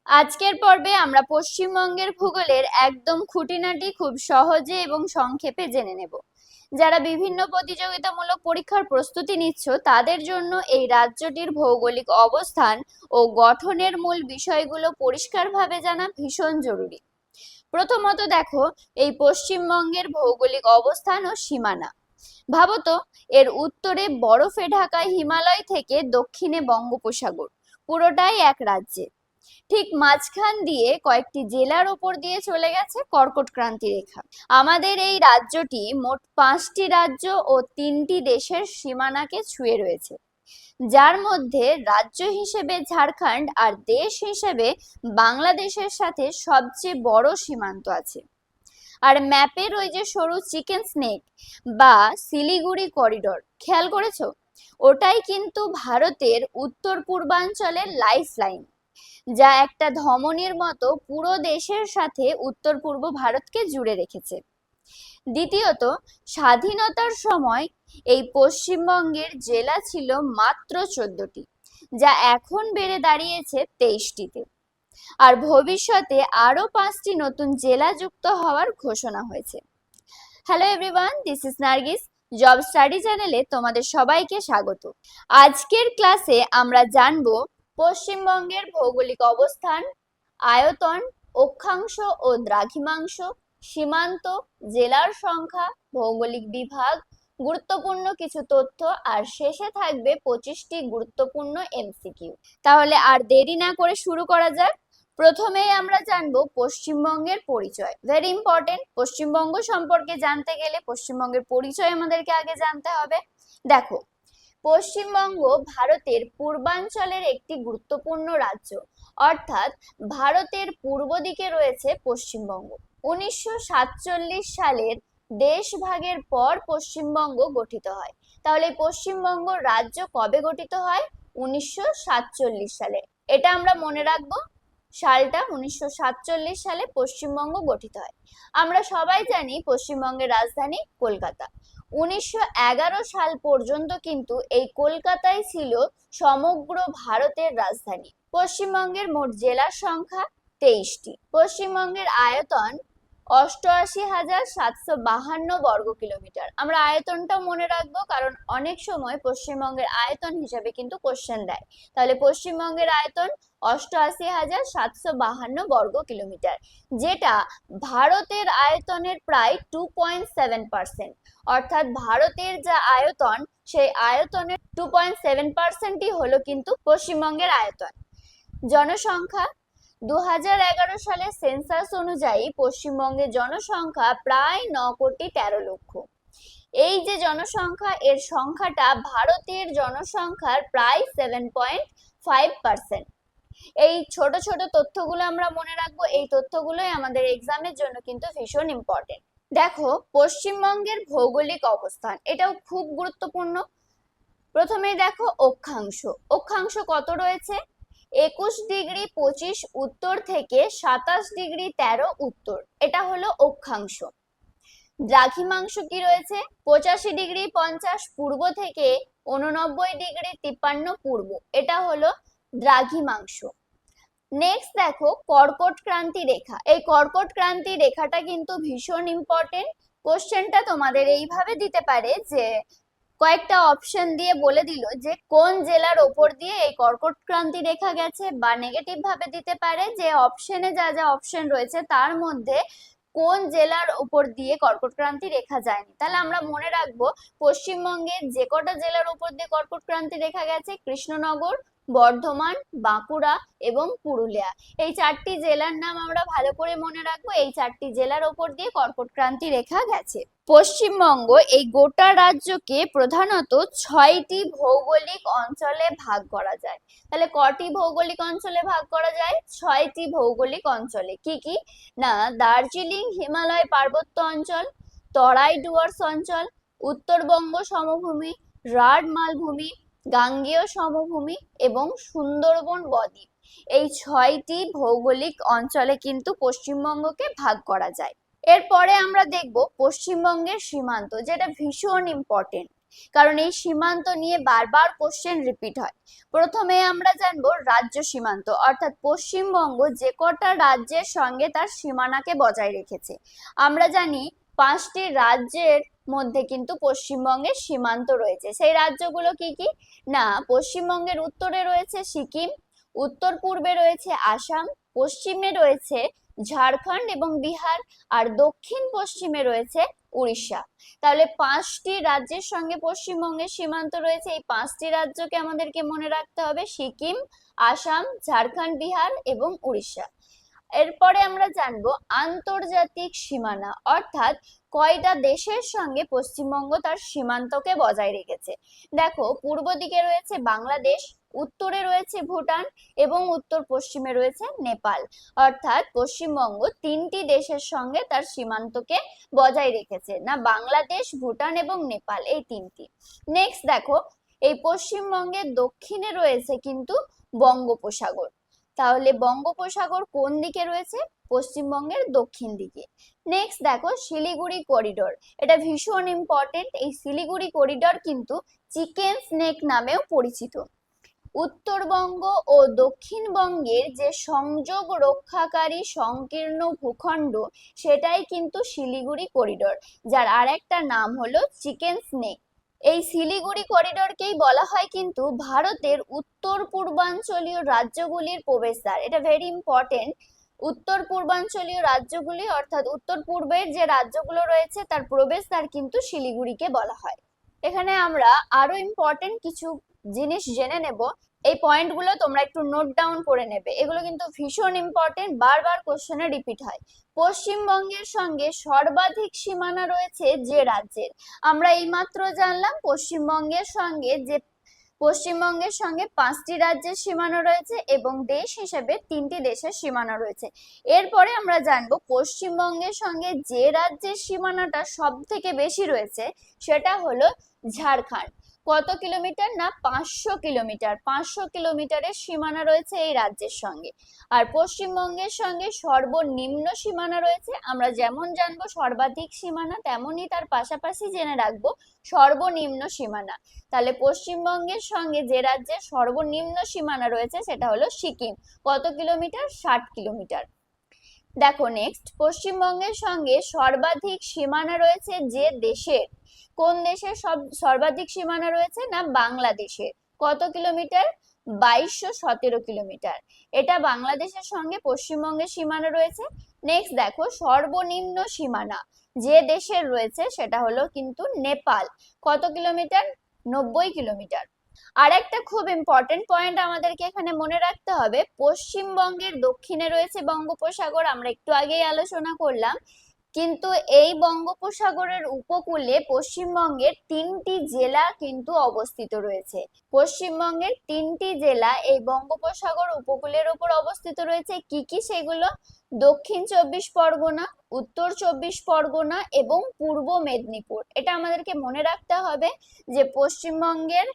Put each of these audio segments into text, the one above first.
আজকের পর্বে আমরা পশ্চিমবঙ্গের ভূগোলের একদম খুঁটিনাটি খুব সহজে এবং সংক্ষেপে জেনে নেব। যারা বিভিন্ন প্রতিযোগিতামূলক পরীক্ষার প্রস্তুতি নিচ্ছ তাদের জন্য এই রাজ্যটির ভৌগোলিক অবস্থান ও গঠনের মূল বিষয়গুলো পরিষ্কারভাবে জানা ভীষণ জরুরি। প্রথমত দেখো, এই পশ্চিমবঙ্গের ভৌগোলিক অবস্থান ও সীমানা। ভাবতো, এর উত্তরে বরফে ঢাকা হিমালয় থেকে দক্ষিণে বঙ্গোপসাগর, পুরোটাই এক রাজ্যে। ঠিক মাঝখান দিয়ে কয়েকটি জেলার ওপর দিয়ে চলে গেছে কর্কট ক্রান্তি রেখা। আমাদের এই রাজ্যটি মোট 5টি রাজ্য ও 3টি দেশের সীমানাকে ছুঁয়ে রয়েছে, যার মধ্যে রাজ্য হিসেবে ঝাড়খণ্ড আর দেশ হিসেবে বাংলাদেশের সাথে সবচেয়ে বড় সীমান্ত আছে। আর ম্যাপের ওই যে সরু চিকেন স্নেক বা শিলিগুড়ি করিডোর খেয়াল করেছো? ওটাই কিন্তু ভারতের উত্তর পূর্বাঞ্চলের লাইফ লাইন, যা একটা ধমনীর মতো পুরো দেশের সাথে উত্তর পূর্ব ভারতকে জুড়ে রেখেছে। দ্বিতীয়ত, স্বাধীনতার সময় এই পশ্চিমবঙ্গের জেলা ছিল মাত্র 14টি, যা এখন বেড়ে দাঁড়িয়েছে 23টিতে। আর ভবিষ্যতে আরো 5টি নতুন জেলা যুক্ত হওয়ার ঘোষণা হয়েছে। Hello everyone, this is Nargis. Job study চ্যানেলে তোমাদের সবাইকে স্বাগত। আজকের ক্লাসে আমরা জানবো পশ্চিমবঙ্গের ভৌগোলিক অবস্থান, আয়তন, অক্ষাংশ ও দ্রাঘিমাংশ, সীমান্ত, জেলার সংখ্যা, ভৌগোলিক বিভাগ, গুরুত্বপূর্ণ কিছু তথ্য, আর শেষে থাকবে 25টি গুরুত্বপূর্ণ এমসিকিউ। তাহলে আর দেরি না করে শুরু করা যাক। প্রথমেই আমরা জানবো পশ্চিমবঙ্গের পরিচয়। Very important. পশ্চিমবঙ্গ সম্পর্কে জানতে গেলে পশ্চিমবঙ্গের পরিচয় আমাদেরকে আগে জানতে হবে। দেখো, পশ্চিমবঙ্গ ভারতের পূর্বাঞ্চলের একটি গুরুত্বপূর্ণ রাজ্য, অর্থাৎ ভারতের পূর্ব দিকে রয়েছে পশ্চিমবঙ্গ। 1947 সালের দেশভাগের পর পশ্চিমবঙ্গ গঠিত হয়। তাহলে পশ্চিমবঙ্গ রাজ্য কবে গঠিত হয়? 1947 সালে। এটা আমরা মনে রাখবো, সালটা 1947 সালে পশ্চিমবঙ্গ গঠিত হয়। আমরা সবাই জানি পশ্চিমবঙ্গের রাজধানী কলকাতা। 1911 সাল পর্যন্ত কিন্তু এই কলকাতাই ছিল সমগ্র ভারতের রাজধানী। পশ্চিমবঙ্গের মোট জেলার সংখ্যা 23টি। পশ্চিমবঙ্গের আয়তন 88,752 বর্গ কিলোমিটার। আমরা আয়তনটাও মনে রাখবো, কারণ অনেক সময় পশ্চিমবঙ্গের আয়তন হিসাবে কিন্তু কোশ্চেন দেয়। তাহলে পশ্চিমবঙ্গের আয়তন 88,752 বর্গ কিলোমিটার, যেটা ভারতের আয়তনের প্রায় 2.7%। অর্থাৎ ভারতের যা আয়তন, সেই আয়তনের 2.7%ই হলো কিন্তু পশ্চিমবঙ্গের আয়তন। জনসংখ্যা 2011 সালের সেন্সাস অনুযায়ী পশ্চিমবঙ্গের জনসংখ্যা প্রায় 9,13,00,000। এই যে জনসংখ্যা, এর সংখ্যাটা ভারতের জনসংখ্যার প্রায় 7.5%। এই ছোট ছোট তথ্যগুলো আমরা মনে রাখবো। এই তথ্যগুলোই আমাদের এক্সামের জন্য কিন্তু ভীষণ ইম্পর্টেন্ট। দেখো, পশ্চিমবঙ্গের ভৌগোলিক অবস্থান, এটাও খুব গুরুত্বপূর্ণ। প্রথমে দেখো অক্ষাংশ। অক্ষাংশ কত রয়েছে? 21°25' উত্তর থেকে 27°13' উত্তর, এটা হলো অক্ষাংশ। দ্রাঘিমাংশ কি রয়েছে? 85°50' পূর্ব থেকে 89°53' পূর্ব, এটা হলো দ্রাঘিমাংশ। নেক্সট দেখো কর্কট ক্রান্তি রেখা। এই কর্কট ক্রান্তি রেখাটা কিন্তু ভীষণ ইম্পর্টেন্ট। কোশ্চেনটা তোমাদের এইভাবে দিতে পারে যে কয়েকটা অপশন দিয়ে বলে দিল যে কোন জেলার ওপর দিয়ে এই কর্কট ক্রান্তি রেখা গেছে, বা নেগেটিভ ভাবে দিতে পারে যে অপশনে যা যা অপশন রয়েছে তার মধ্যে কোন জেলার উপর দিয়ে কর্কট ক্রান্তি রেখা যায়নি। তাহলে আমরা মনে রাখবো পশ্চিমবঙ্গের যে কটা জেলার উপর দিয়ে কর্কট ক্রান্তি রেখা গেছে, কৃষ্ণনগর, বর্ধমান, বাঁকুড়া এবং পুরুলিয়া, এই 4টি জেলার নাম আমরা ভালো করে মনে রাখবো। এই 4টি জেলার ওপর দিয়ে কর্কট ক্রান্তি রেখা গেছে। পশ্চিমবঙ্গ এই গোটা রাজ্যকে প্রধানত 6টি ভৌগোলিক অঞ্চলে ভাগ করা যায়। তাহলে কটি ভৌগোলিক অঞ্চলে ভাগ করা যায়? 6টি ভৌগোলিক অঞ্চলে। কি কি না, দার্জিলিং হিমালয় পার্বত্য অঞ্চল, তরাই ডুয়ার্স অঞ্চল, উত্তরবঙ্গ সমভূমি, রাঢ় মালভূমি, গাঙ্গেয় সমভূমি এবং সুন্দরবন বদ্বীপ। এই 6টি ভৌগোলিক অঞ্চলে কিন্তু পশ্চিমবঙ্গকে ভাগ করা যায়। এরপরে আমরা দেখব পশ্চিমবঙ্গের সীমান্ত, যেটা ভীষণ ইম্পর্টেন্ট। কারণ এই সীমান্ত নিয়ে বারবার কোশ্চেন রিপিট হয়। প্রথমে আমরা জানবো রাজ্য সীমান্ত, অর্থাৎ পশ্চিমবঙ্গ যে কটা রাজ্যের সঙ্গে তার সীমানাকে বজায় রেখেছে। আমরা জানি 5টি রাজ্যের মধ্যে কিন্তু পশ্চিমবঙ্গের সীমান্ত রয়েছে। সেই রাজ্যগুলো কি কি? না, পশ্চিমবঙ্গের উত্তরে রয়েছে সিকিম, উত্তর পূর্বে রয়েছে আসাম, পশ্চিমে রয়েছে ঝাড়খণ্ড এবং বিহার, আর দক্ষিণ পশ্চিমে রয়েছে উড়িষ্যা। তাহলে 5টি রাজ্যের সঙ্গে পশ্চিমবঙ্গের সীমান্ত রয়েছে। এই 5টি রাজ্যকে আমাদেরকে মনে রাখতে হবে, সিকিম, আসাম, ঝাড়খণ্ড, বিহার এবং উড়িষ্যা। এরপরে আমরা জানবো আন্তর্জাতিক সীমানা, অর্থাৎ কয়টা দেশের সঙ্গে পশ্চিমবঙ্গ তার সীমান্তকে বজায় রেখেছে। দেখো, পূর্ব দিকে রয়েছে বাংলাদেশ, উত্তরে রয়েছে ভুটান এবং উত্তর পশ্চিমে রয়েছে নেপাল। অর্থাৎ পশ্চিমবঙ্গ 3টি দেশের সঙ্গে তার সীমান্তকে বজায় রেখেছে, না বাংলাদেশ, ভুটান এবং নেপাল, এই 3টি। নেক্সট দেখো, এই পশ্চিমবঙ্গের দক্ষিণে রয়েছে কিন্তু বঙ্গোপসাগর। তাহলে বঙ্গোপসাগর কোন দিকে রয়েছে? পশ্চিমবঙ্গের দক্ষিণ দিকে। নেক্সট দেখো শিলিগুড়ি করিডোর, এটা ভীষণ ইম্পর্টেন্ট। এই শিলিগুড়ি করিডোর কিন্তু চিকেন স্নেক নামেও পরিচিত। উত্তরবঙ্গ ও দক্ষিণবঙ্গের যে সংযোগ রক্ষাকারী সংকীর্ণ ভূখণ্ড, সেটাই কিন্তু শিলিগুড়ি করিডোর, যার আরেকটা নাম হলো চিকেন স্নেক। এই শিলিগুড়ি করিডোরকেই বলা হয় কিন্তু ভারতের উত্তর পূর্বাঞ্চলীয় রাজ্যগুলির প্রবেশদ্বার। এটা ভেরি ইম্পর্টেন্ট। উত্তর পূর্বাঞ্চলীয় রাজ্যগুলি অর্থাৎ উত্তর পূর্বের যে রাজ্যগুলো রয়েছে তার প্রবেশদ্বার কিন্তু শিলিগুড়িকে বলা হয়। এখানে আমরা আরো ইম্পর্টেন্ট কিছু জিনিস জেনে নেব। এই পয়েন্টগুলো তোমরা একটু নোট ডাউন করে নেবে, এগুলো কিন্তু ভীষণ ইম্পর্টেন্ট, বারবার কোশ্চেনে রিপিট হয়। পশ্চিমবঙ্গের সঙ্গে সর্বাধিক সীমানা রয়েছে যে রাজ্যের, আমরা এইমাত্র জানলাম পশ্চিমবঙ্গের সঙ্গে 5টি রাজ্যের সীমানা রয়েছে এবং দেশ হিসেবে 3টি দেশের সীমানা রয়েছে। এরপরে আমরা জানবো পশ্চিমবঙ্গের সঙ্গে যে রাজ্যের সীমানাটা সব থেকে বেশি রয়েছে সেটা হলো ঝাড়খণ্ড। কত কিলোমিটার? না 500 কিলোমিটার। 500 কিলোমিটারের সীমানা রয়েছে এই রাজ্যের সঙ্গে। আর পশ্চিমবঙ্গের সঙ্গে সর্বনিম্ন সীমানা রয়েছে। আমরা যেমন জানবো সর্বাধিক সীমানা, তেমনই তার পাশাপাশি জেনে রাখবো সর্বনিম্ন সীমানা। তাহলে পশ্চিমবঙ্গের সঙ্গে যে রাজ্যের সর্বনিম্ন সীমানা রয়েছে সেটা হলো সিকিম। কত কিলোমিটার? 60 কিলোমিটার। দেখো নেক্সট, পশ্চিমবঙ্গের সঙ্গে সর্বাধিক সীমানা রয়েছে যে দেশের, কোন দেশের সর্বাধিক সীমানা রয়েছে? না বাংলাদেশের। কত কিলোমিটার? 2217 কিলোমিটার। এটা বাংলাদেশের সঙ্গে পশ্চিমবঙ্গের সীমানা রয়েছে। নেক্সট দেখো, সর্বনিম্ন সীমানা যে দেশের রয়েছে সেটা হলো কিন্তু নেপাল। কত কিলোমিটার? 90 কিলোমিটার। আর একটা খুব ইম্পর্টেন্ট পয়েন্ট আমাদেরকে এখানে মনে রাখতে হবে, পশ্চিমবঙ্গের দক্ষিণে রয়েছে বঙ্গোপসাগর, আমরা একটু আগেই আলোচনা করলাম। কিন্তু এই বঙ্গোপসাগরের উপকূলে পশ্চিমবঙ্গের 3টি জেলা কিন্তু অবস্থিত রয়েছে। পশ্চিমবঙ্গের 3টি জেলা এই বঙ্গোপসাগর উপকূলের উপর অবস্থিত রয়েছে। কি কি সেগুলো? দক্ষিণ 24 পরগনা, উত্তর 24 পরগনা এবং পূর্ব মেদিনীপুর। এটা আমাদেরকে মনে রাখতে হবে যে পশ্চিমবঙ্গের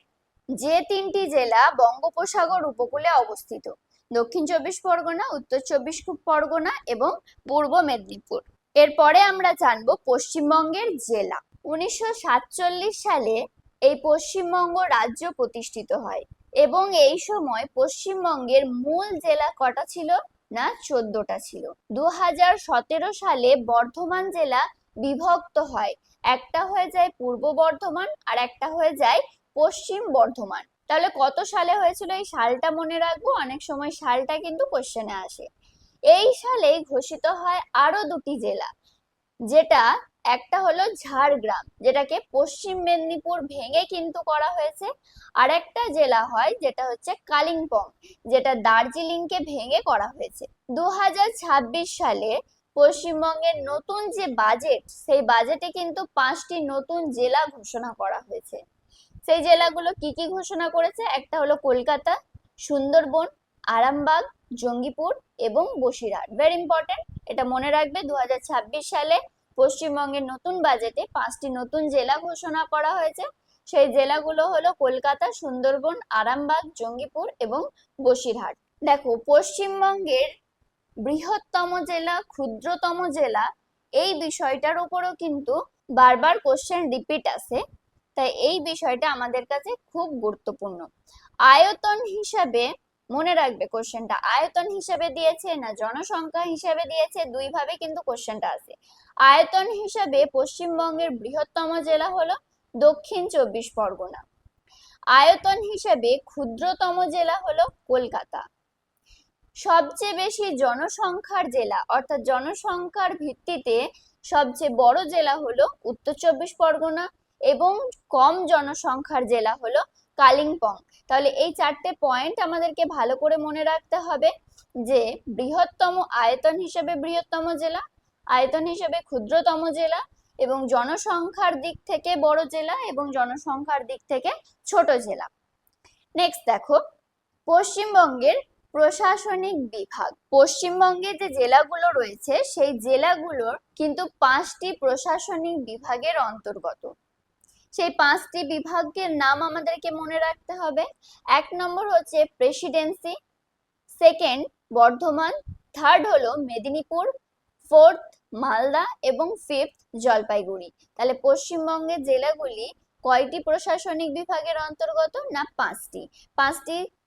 যে 3টি জেলা বঙ্গোপসাগর উপকূলে অবস্থিত, দক্ষিণ 24 পরগনা, উত্তর 24 পরগনা এবং পূর্ব মেদিনীপুর। এরপরে আমরা জানবো পশ্চিমবঙ্গের জেলা। 1947 সালে এই পশ্চিমবঙ্গ রাজ্য প্রতিষ্ঠিত হয় এবং এই সময় পশ্চিমবঙ্গের মূল জেলা কটা ছিল? না 14টা ছিল। 2017 সালে বর্ধমান জেলা বিভক্ত হয়, একটা হয়ে যায় পূর্ব বর্ধমান আর একটা হয়ে যায় পশ্চিম বর্ধমান। তাহলে কত সালে হয়েছিল? এই সালটা মনে রাখবো, অনেক সময় সালটা কিন্তু কোশ্চেনে আসে। এই সালেই ঘোষিত হয় আরো 2টি জেলা, যেটা একটা হলো ঝাড়গ্রাম, যেটাকে পশ্চিম মেদিনীপুর ভেঙে কিন্তু করা হয়েছে। আর একটা জেলা হয় যেটা হচ্ছে কালিম্পং, যেটা দার্জিলিংকে ভেঙে করা হয়েছে। 2026 সালে পশ্চিমবঙ্গের নতুন যে বাজেট, সেই বাজেটে কিন্তু 5টি নতুন জেলা ঘোষণা করা হয়েছে। সেই জেলাগুলো কি কি ঘোষণা করেছে? একটা হলো কলকাতা, সুন্দরবন, আরামবাগ, জঙ্গিপুর এবং বসিরহাট। ভেরি ইম্পর্টেন্ট, এটা মনে রাখবে। 2026 সালে পশ্চিমবঙ্গের নতুন বাজেটে 5টি নতুন জেলা ঘোষণা করা হয়েছে। সেই জেলাগুলো হলো কলকাতা, সুন্দরবন, আরামবাগ, জঙ্গিপুর এবং বসিরহাট। দেখো, পশ্চিমবঙ্গের বৃহত্তম জেলা, ক্ষুদ্রতম জেলা, এই বিষয়টার উপরও কিন্তু বারবার কোশ্চেন রিপিট আসে। তাই এই বিষয়টা আমাদের কাছে খুব গুরুত্বপূর্ণ। আয়তন হিসাবে মনে রাখবে, কোশ্চেনটা আয়তন হিসাবে দিয়েছে না জনসংখ্যা হিসাবে দিয়েছে, দুই ভাবে কিন্তু কোশ্চেনটা আছে। আয়তন হিসাবে পশ্চিমবঙ্গের বৃহত্তম জেলা হলো দক্ষিণ 24 পরগনা। আয়তন হিসাবে ক্ষুদ্রতম জেলা হলো কলকাতা। সবচেয়ে বেশি জনসংখ্যার জেলা অর্থাৎ জনসংখ্যার ভিত্তিতে সবচেয়ে বড় জেলা হলো উত্তর 24 পরগনা এবং কম জনসংখ্যার জেলা হলো কালিম্পং। তাহলে এই চারটে পয়েন্ট আমাদেরকে ভালো করে মনে রাখতে হবে যে বৃহত্তম আয়তন হিসেবে বৃহত্তম জেলা, আয়তন হিসেবে ক্ষুদ্রতম জেলা এবং জনসংখ্যার দিক থেকে বড় জেলা এবং জনসংখ্যার দিক থেকে ছোট জেলা। নেক্সট দেখো, পশ্চিমবঙ্গের প্রশাসনিক বিভাগ। পশ্চিমবঙ্গে যে জেলাগুলো রয়েছে সেই জেলাগুলোর কিন্তু 5টি প্রশাসনিক বিভাগের অন্তর্গত। সেই 5টি বিভাগের নাম আমাদেরকে মনে রাখতে হবে। 1 নম্বর হচ্ছে প্রেসিডেন্সি, সেকেন্ড বর্ধমান, থার্ড হলো মেদিনীপুর, ফোর্থ মালদা এবং ফিফথ জলপাইগুড়ি। তাহলে পশ্চিমবঙ্গের জেলাগুলি কয়টি প্রশাসনিক বিভাগের অন্তর্গত? না 5টি।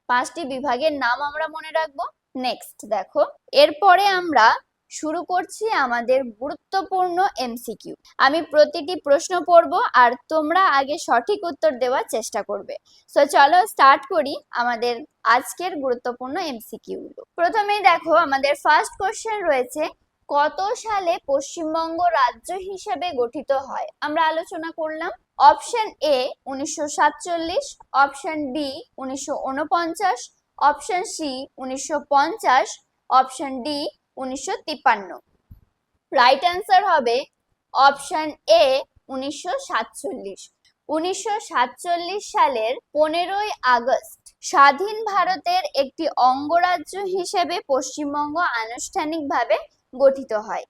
5টি বিভাগের নাম আমরা মনে রাখবো। নেক্সট দেখো, এরপরে আমরা শুরু করছি আমাদের গুরুত্বপূর্ণ এমসিকিউ। আমি প্রতিটি প্রশ্ন পড়ব আর তোমরা আগে সঠিক উত্তর দেওয়ার চেষ্টা করবে। সো চলো স্টার্ট করি আমাদের আজকের গুরুত্বপূর্ণ এমসিকিউ গুলো। প্রথমেই দেখো, আমাদের ফার্স্ট কোশ্চেন রয়েছে, কত সালে পশ্চিমবঙ্গ রাজ্য হিসেবে গঠিত হয়? আমরা আলোচনা করলাম। Option A 1947, option B 1949, option C 1950, option D 1953। Right answer হবে অপশন এ 1947। 1947 সালের 15ই আগস্ট স্বাধীন ভারতের একটি অঙ্গরাজ্য হিসেবে পশ্চিমবঙ্গ আনুষ্ঠানিকভাবে গঠিত হয়।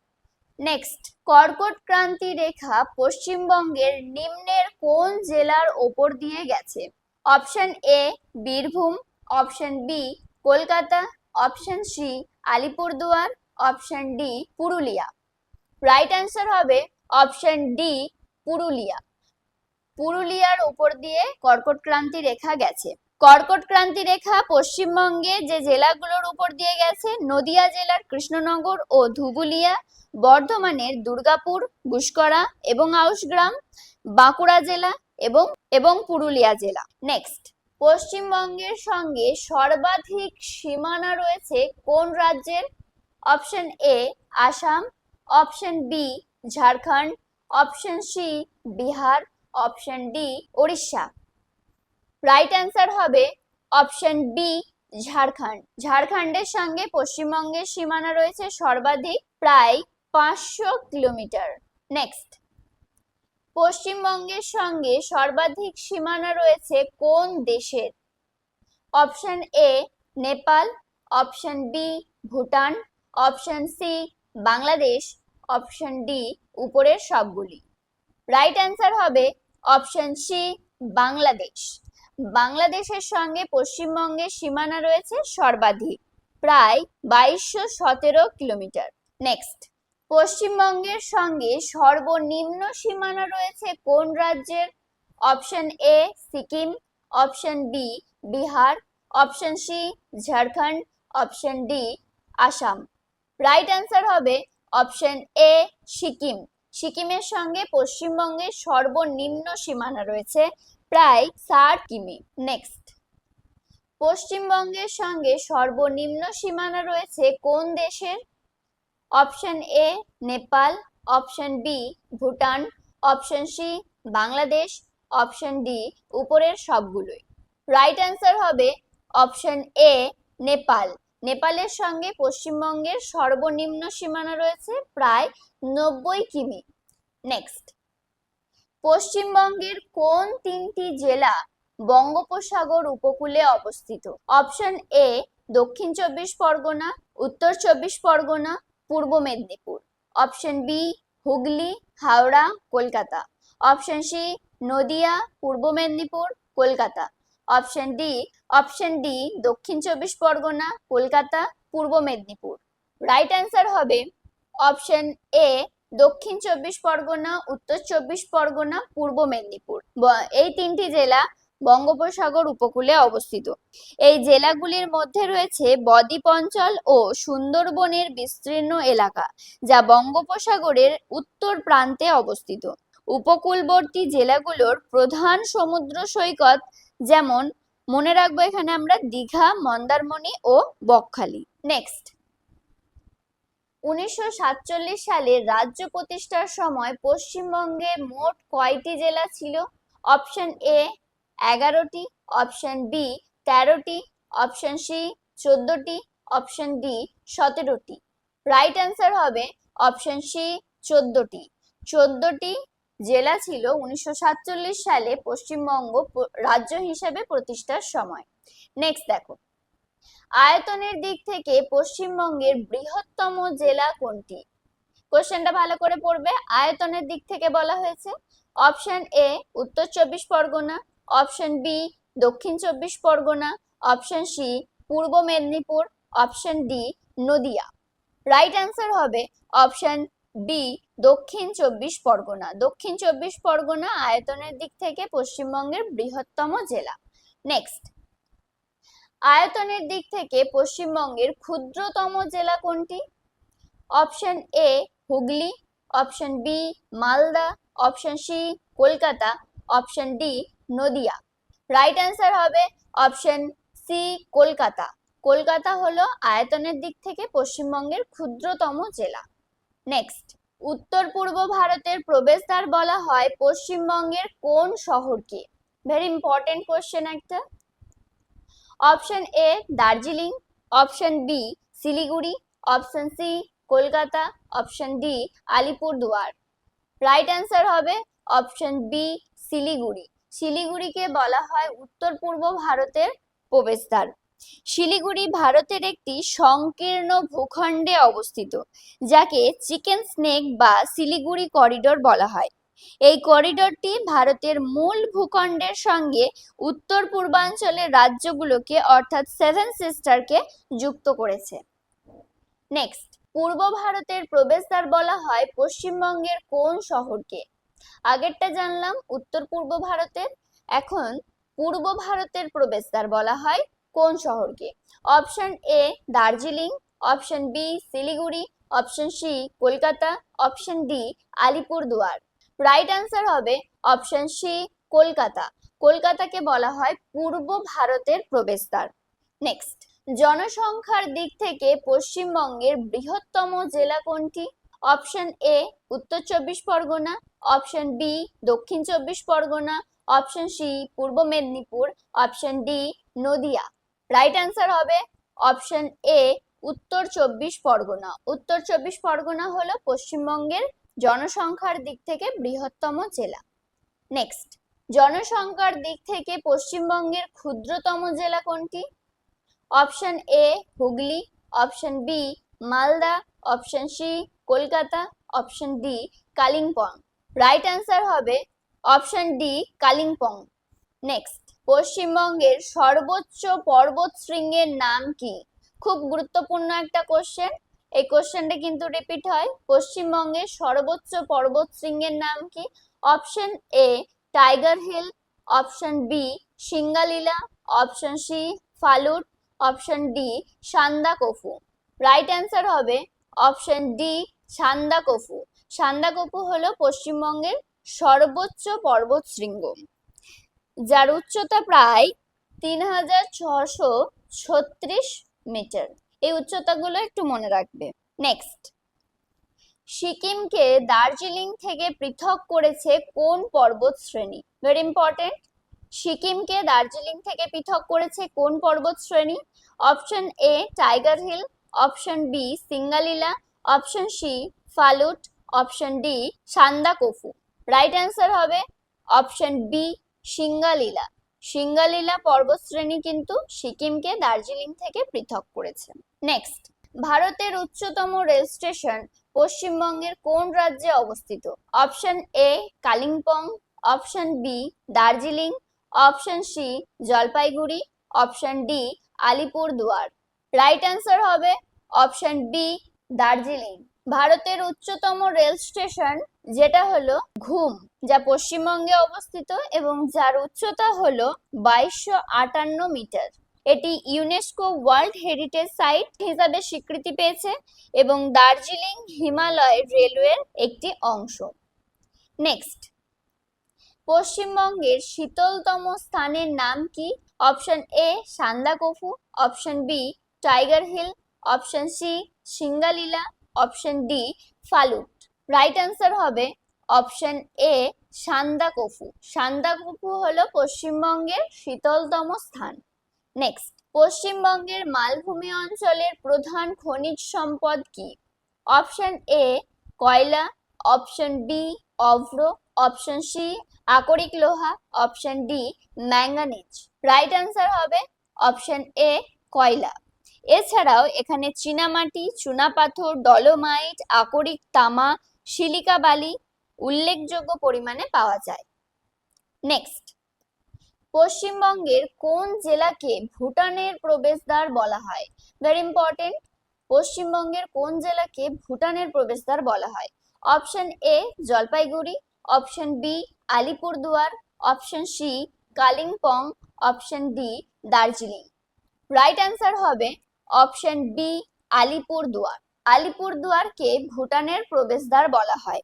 নেক্সট, কর্কট ক্রান্তি রেখা পশ্চিমবঙ্গের নিম্নের কোন জেলার ওপর দিয়ে গেছে? Option A Birbhum, option B Kolkata, option C Alipurduar, option D Purulia. Right answer হবে অপশন ডি পুরুলিয়া। পুরুলিয়ার উপর দিয়ে কর্কট ক্রান্তি রেখা গেছে। কর্কট ক্রান্তি রেখা পশ্চিমবঙ্গে যে জেলাগুলোর উপর দিয়ে গেছে, নদিয়া জেলার কৃষ্ণনগর ও ধুবুলিয়া, বর্ধমানের দুর্গাপুর, গুসকরা এবং আউশগ্রাম, বাঁকুড়া জেলা এবং পুরুলিয়া জেলা। নেক্সট, পশ্চিমবঙ্গের সঙ্গে সর্বাধিক সীমানা রয়েছে কোন রাজ্যের? Option A Assam, option B Jharkhand, option C Bihar, option D Odisha. Right answer হবে অপশন বি ঝাড়খণ্ড। ঝাড়খণ্ডের সঙ্গে পশ্চিমবঙ্গের সীমানা রয়েছে সর্বাধিক প্রায় 500 কিলোমিটার। নেক্সট, পশ্চিমবঙ্গের সঙ্গে সর্বাধিক সীমানা রয়েছে কোন দেশের? Option A Nepal, option B Bhutan, option C Bangladesh, option D উপরের সবগুলি। রাইট অ্যান্সার হবে অপশন সি বাংলাদেশ। বাংলাদেশের সঙ্গে পশ্চিমবঙ্গের সীমানা রয়েছে সর্বাধিক প্রায় 2217 কিলোমিটার। নেক্সট, পশ্চিমবঙ্গের সঙ্গে সর্বনিম্ন সীমানা রয়েছে কোন রাজ্যের? Option A Sikkim, option B Bihar, option C Jharkhand, option D Assam. Right answer হবে অপশন এ সিকিম। সিকিমের সঙ্গে পশ্চিমবঙ্গের সর্বনিম্ন সীমানা রয়েছে প্রায় 60 কিমি। নেক্সট, পশ্চিমবঙ্গের সঙ্গে সর্বনিম্ন সীমানা রয়েছে কোন দেশের? Option A Nepal, option B Bhutan, option C Bangladesh, option D উপরের সবগুলোই। রাইট অ্যান্সার হবে অপশন এ নেপাল। নেপালের সঙ্গে পশ্চিমবঙ্গের সর্বনিম্ন সীমানা রয়েছে প্রায় 90 কিমি। নেক্সট, পশ্চিমবঙ্গের কোন 3টি জেলা বঙ্গোপসাগর উপকূলে অবস্থিত? অপশন এ দক্ষিণ 24 পরগনা, উত্তর 24 পরগনা, পূর্ব Medinipur, option B Hooghly, Howrah, Kolkata, option C Nadia, পূর্ব মেদিনীপুর, কলকাতা, অপশন ডি দক্ষিণ 24 পরগনা, কলকাতা, পূর্ব মেদিনীপুর। রাইট অ্যান্সার হবে অপশন এ দক্ষিণ চব্বিশ পরগনা, উত্তর চব্বিশ পরগনা, পূর্ব মেদিনীপুর। এই তিনটি জেলা বঙ্গোপসাগর উপকূলে অবস্থিত। এই জেলাগুলির মধ্যে রয়েছে বদ্বীপ অঞ্চল ও সুন্দরবনের বিস্তীর্ণ এলাকা, যা বঙ্গোপসাগরের উত্তর প্রান্তে অবস্থিত। উপকূলবর্তী জেলাগুলোর প্রধান সমুদ্র সৈকত যেমন, মনে রাখবো এখানে আমরা দীঘা, মন্দারমণি ও বকখালি। নেক্সট, 1947 সালে রাজ্য প্রতিষ্ঠার সময় পশ্চিমবঙ্গে মোট কয়টি জেলা ছিল? অপশন এ 11টি, অপশন বি 13টি, অপশন সি 14টি, অপশন ডি 17টি। রাইট অ্যান্সার হবে অপশন সি 14টি। 14টি জেলা ছিল 1947 সালে পশ্চিমবঙ্গ রাজ্য হিসেবে প্রতিষ্ঠার সময়। নেক্সট দেখো, আয়তনের দিক থেকে পশ্চিমবঙ্গের বৃহত্তম জেলা কোনটি? কোশ্চেনটা ভালো করে পড়বে। আয়তনের দিক থেকে বলা হয়েছে অপশন এ উত্তর চব্বিশ পরগনা, অপশন বি দক্ষিণ চব্বিশ পরগনা, অপশন সি পূর্ব Medinipur, option D Nadia. Right answer হবে অপশন বি দক্ষিণ চব্বিশ পরগনা। দক্ষিণ চব্বিশ পরগনা আয়তনের দিক থেকে পশ্চিমবঙ্গের বৃহত্তম জেলা। নেক্সট, আয়তনের দিক থেকে পশ্চিমবঙ্গের ক্ষুদ্রতম জেলা কোনটি? Option A Hooghly, option B Malda, option C Kolkata, option D Nadia. Right answer হবে অপশন সি কলকাতা। কলকাতা হলো আয়তনের দিক থেকে পশ্চিমবঙ্গের ক্ষুদ্রতম জেলা। নেক্সট, উত্তর পূর্ব ভারতের প্রবেশদ্বার বলা হয় পশ্চিমবঙ্গের কোন শহরকে? ভেরি ইম্পর্টেন্ট কোশ্চেন একটা। Option A Darjeeling, option B Siliguri, option C Kolkata, option D Alipurduar. Right answer হবে অপশন বি শিলিগুড়ি। শিলিগুড়িকে বলা হয় উত্তর পূর্ব ভারতের প্রবেশদ্বার। শিলিগুড়ি ভারতের একটি সংকীর্ণ ভূখণ্ডে অবস্থিত, যাকে চিকেন স্নেক বা শিলিগুড়ি করিডোর বলা হয়। এই করিডোরটি ভারতের মূল ভূখণ্ডের সঙ্গে উত্তর পূর্বাঞ্চলের রাজ্যগুলোকে অর্থাৎ সেভেন সিস্টারকে যুক্ত করেছে। নেক্সট, পূর্ব ভারতের প্রবেশদ্বার বলা হয় পশ্চিমবঙ্গের কোন শহরকে? আগেরটা জানলাম উত্তর পূর্ব ভারতের, এখন পূর্ব ভারতের প্রবেশদ্বার বলা হয় কোন শহরকে? Option A Darjeeling, option B Siliguri, option C Kolkata, option D Alipurduar. Right answer হবে অপশন সি কলকাতা। কলকাতাকে বলা হয় পূর্ব ভারতের প্রবেশদ্বার। নেক্সট, জনসংখ্যার দিক থেকে পশ্চিমবঙ্গের বৃহত্তম জেলা কোনটি? অপশন এ উত্তর চব্বিশ পরগনা, অপশন বি দক্ষিণ চব্বিশ পরগনা, অপশন সি পূর্ব Medinipur, option D Nadia. Right answer হবে অপশন এ উত্তর চব্বিশ পরগনা। উত্তর চব্বিশ পরগনা হলো পশ্চিমবঙ্গের জনসংখ্যার দিক থেকে বৃহত্তম জেলা। নেক্সট, জনসংখ্যার দিক থেকে পশ্চিমবঙ্গের ক্ষুদ্রতম জেলা কোনটি? Option A Hooghly, option B Malda, option C Kolkata, option D Kalimpong. Right answer হবে অপশন ডি কালিম্পং। নেক্সট, পশ্চিমবঙ্গের সর্বোচ্চ পর্বত শৃঙ্গের নাম কি? খুব গুরুত্বপূর্ণ একটা কোশ্চেন, এই কোশ্চেনটা কিন্তু রিপিট হয়। পশ্চিমবঙ্গের সর্বোচ্চ পর্বত শৃঙ্গের নাম কি? Option A Tiger Hill, option B Singalila, option C Phalut, option D Sandakphu. Right answer হবে অপশন ডি সান্দাকফু। সান্দাকফু হলো পশ্চিমবঙ্গের সর্বোচ্চ পর্বত শৃঙ্গ, যার উচ্চতা প্রায় 3636 মিটার। এই উচ্চতাগুলো একটু মনে রাখবে। নেক্সট, সিকিমকে দার্জিলিং থেকে পৃথক করেছে কোন পর্বত শ্রেণী? Very important. সিকিমকে দার্জিলিং থেকে পৃথক করেছে কোন পর্বত শ্রেণী? Option A Tiger Hill, option B Singalila, option C Phalut, option D Sandakphu. Right answer হবে অপশন বি সিঙ্গালীলা। সিঙ্গালীলা পর্বত শ্রেণী কিন্তু সিকিমকে দার্জিলিং থেকে পৃথক করেছে। নেক্সট, ভারতের উচ্চতম রেল স্টেশন পশ্চিমবঙ্গের কোন রাজ্যে অবস্থিত? Option A Kalimpong, option B Darjeeling, option C Jalpaiguri, option D Alipurduar. Right answer হবে অপশন বি দার্জিলিং। ভারতের উচ্চতম রেল স্টেশন যেটা হলো ঘুম, যা পশ্চিমবঙ্গে অবস্থিত এবং যার উচ্চতা হলো 2258 মিটার। এটি ইউনেস্কো ওয়ার্ল্ড হেরিটেজ সাইট হিসাবে স্বীকৃতি পেয়েছে এবং দার্জিলিং হিমালয় রেলওয়ের একটি অংশ। নেক্সট, পশ্চিমবঙ্গের শীতলতম স্থানের নাম কি? Option A Sandakphu, option B Tiger Hill, option C Singalila, option D Phalut. Right answer হবে অপশন এ সান্দাকফু। সান্দাকফু হলো পশ্চিমবঙ্গের শীতলতম স্থান। নেক্সট, পশ্চিমবঙ্গের মালভূমি অঞ্চলের প্রধান খনিজ সম্পদ কি? অপশন এ কয়লা, অপশন বি অভ্র, অপশন সি আকরিক লোহা, option D manganese. Right answer হবে অপশন এ কয়লা। এছাড়াও এখানে চীনামাটি, চুনাপাথর, ডলোমাইট, আকরিক তামা, সিলিকা বালি উল্লেখযোগ্য পরিমাণে পাওয়া যায়। নেক্সট, পশ্চিমবঙ্গের কোন জেলাকে ভুটানের প্রবেশদ্বার বলা হয়? Very important. পশ্চিমবঙ্গের কোন জেলাকে ভুটানের প্রবেশদ্বার বলা হয়? Option A Jalpaiguri, option B Alipurduar, option C Kalimpong, option D Darjeeling. Right answer হবে অপশন বি আলিপুরদুয়ার। আলিপুরদুয়ারকে ভুটানের প্রবেশদ্বার বলা হয়।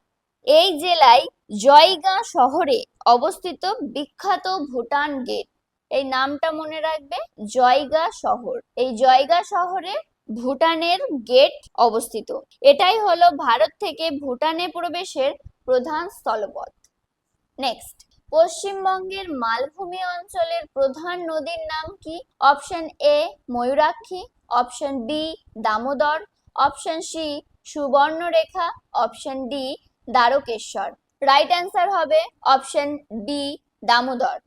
এই জেলায় জয়গাঁ শহরে অবস্থিত বিখ্যাত ভুটান গেট। এই নামটা মনে রাখবে, জয়গাঁ শহর। এই জয়গাঁ শহরে ভুটানের গেট অবস্থিত। এটাই হলো ভারত থেকে ভুটানে প্রবেশের প্রধান স্থলপথ। নেক্সট, পশ্চিমবঙ্গের মালভূমি অঞ্চলের প্রধান নদীর নাম কি? Option A Mayurakshi, option B Damodar, option C Subarnarekha, option D Dwarakeswar. Right answer হবে অপশন বি দামোদর।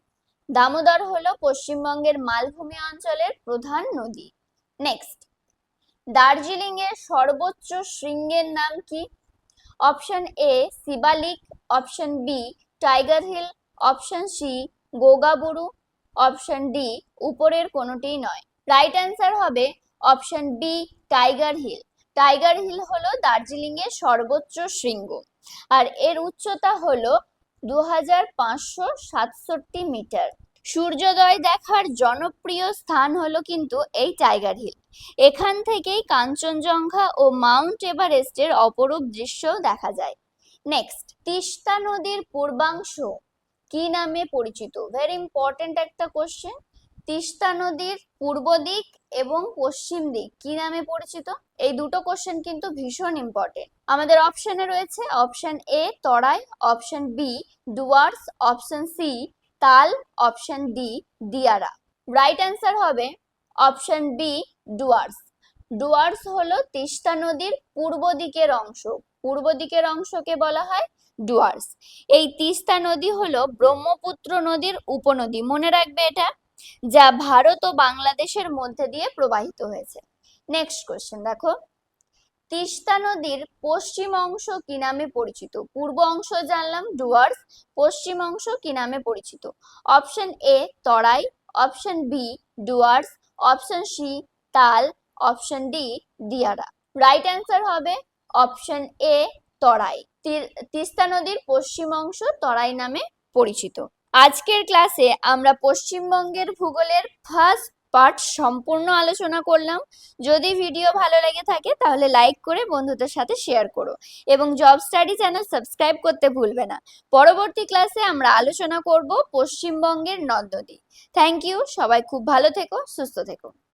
দামোদর হলো পশ্চিমবঙ্গের মালভূমি অঞ্চলের প্রধান নদী। নেক্সট, দার্জিলিং এর সর্বোচ্চ শৃঙ্গের নাম কি? Option A Shivalik, option B Tiger Hill, option C Gogaburu, option D উপরের কোনোটিই নয়। রাইট অ্যান্সার হবে option B Tiger Hill. Tiger Hill হলো দার্জিলিং এর সর্বোচ্চ শৃঙ্গ আর এর উচ্চতা হলো 2567 মিটার। সূর্যোদয় দেখার জনপ্রিয় স্থান হলো কিন্তু এই টাইগার হিল। এখান থেকেই কাঞ্চনজঙ্ঘা ও মাউন্ট এভারেস্টের অপরূপ দৃশ্য দেখা যায়। নেক্সট, তিস্তা নদীর পূর্বাংশ কি নামে পরিচিত? ভেরি ইম্পর্টেন্ট একটা কোশ্চেন। তিস্তা নদীর পূর্ব দিক এবং পশ্চিম দিক কি নামে পরিচিত? এই দুটো কোশ্চেন কিন্তু ভীষণ ইম্পর্টেন্ট। আমাদের অপশনে রয়েছে option A Terai, option B Dooars, option C Tal, option D Diara. Right answer হবে অপশন বি ডুয়ার্স। ডুয়ার্স হলো তিস্তা নদীর পূর্ব দিকের অংশ। পূর্ব দিকের অংশকে বলা হয় ডুয়ার্স। এই তিস্তা নদী হলো ব্রহ্মপুত্র নদীর উপনদী, মনে রাখবে এটা, যা ভারত ও বাংলাদেশের মধ্যে দিয়ে প্রবাহিত হয়েছে। নেক্সট কোশ্চেন দেখো, তিস্তা নদীর পশ্চিম অংশ কি নামে পরিচিত? পূর্ব অংশ জানলাম ডুয়ার্স, পশ্চিম অংশ কি নামে পরিচিত? Option A Terai, option B Dooars, option C Tal, option D Diara. Right answer হবে অপশন এ তরাই। তিস্তা নদীর পশ্চিম অংশ তরাই নামে পরিচিত। আজকের ক্লাসে আমরা পশ্চিমবঙ্গের ভূগোলের ফার্স্ট পার্ট সম্পূর্ণ আলোচনা করলাম। যদি ভিডিও ভালো লেগে থাকে তাহলে লাইক করে বন্ধুদের সাথে শেয়ার করো এবং জব স্টাডি চ্যানেল সাবস্ক্রাইব করতে ভুলবে না। পরবর্তী ক্লাসে আমরা আলোচনা করব পশ্চিমবঙ্গের নদ নদী। থ্যাংক ইউ, সবাই খুব ভালো থেকো, সুস্থ থেকো।